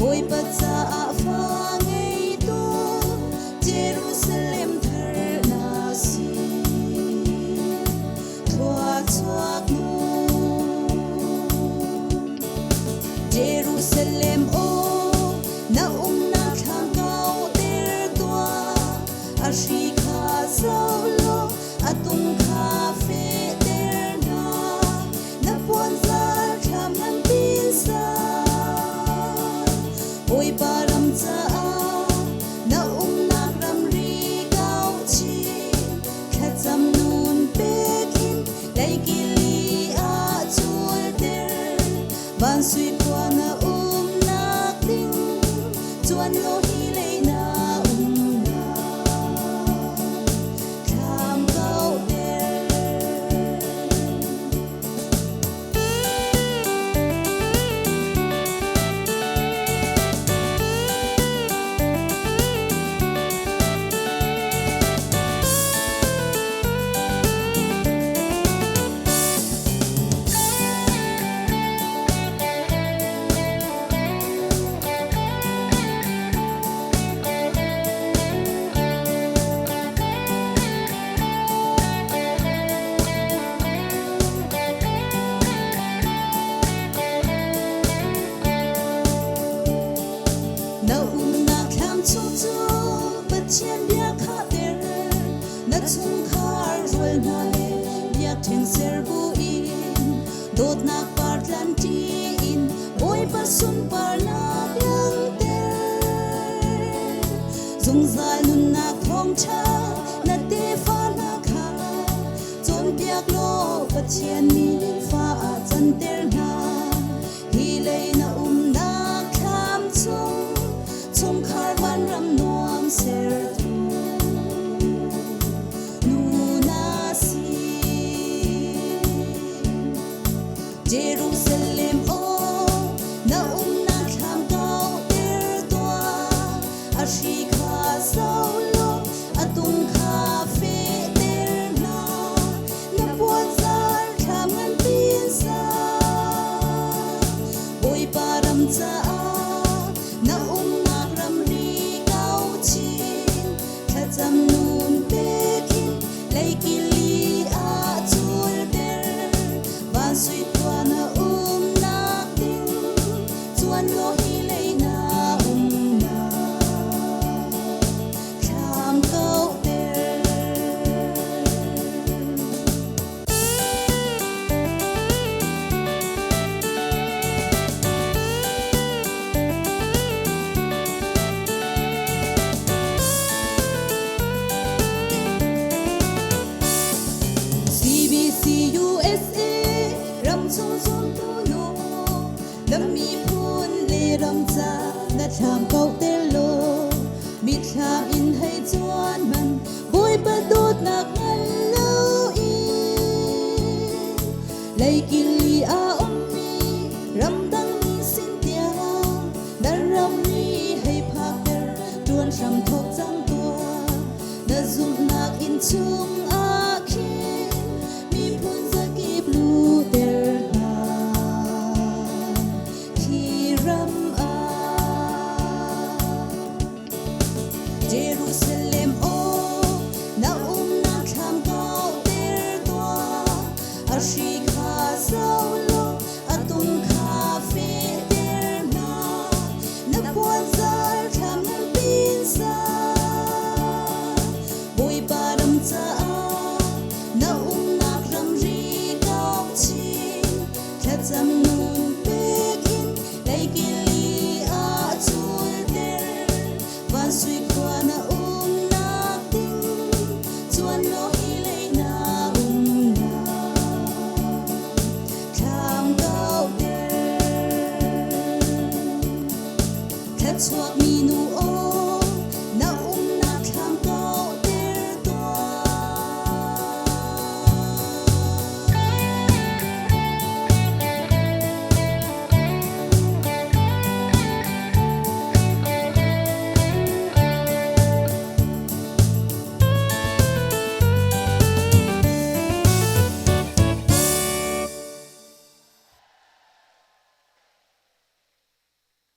ôi bất giả pha ngày tu Jerusalem thar na si thoa choak nu Jerusalem o na na thang cao ter tua ashi kha zau lo atung kha fe ter na pon za tham nan tin sa ôi param cha na na ram ri cao chi khacham nun pekin lai kili a chul ter ban sui kwa na na ting chuan lo hi le na na tham cao ter na kham chu chu bất chen bia kha ter na chung khar rul na le bia theng ser bu in dot na par tlan ti in oi pa sun par na yang ter zung za nun na thong cha na te fa na kha chon biak lo bất chen mi fa a chan ter na hi le na na kham chung chung khar ban ram nuam ser tu nu na si Jerusalem o na kham cao ter tua ashi kha zau lo atung kha fe ter na puan zar tham ngan tin sa oi param cha na ram ri cao chi khacham nun pekin lai kili a chul ter ban sui kwa na na ting chuan lo hi le na na tham cao ter CBCUSA ram chung chung tu no lam mi phun le ram cha na tham cao ter lo mi tham in hay chuan man boy pa dot nak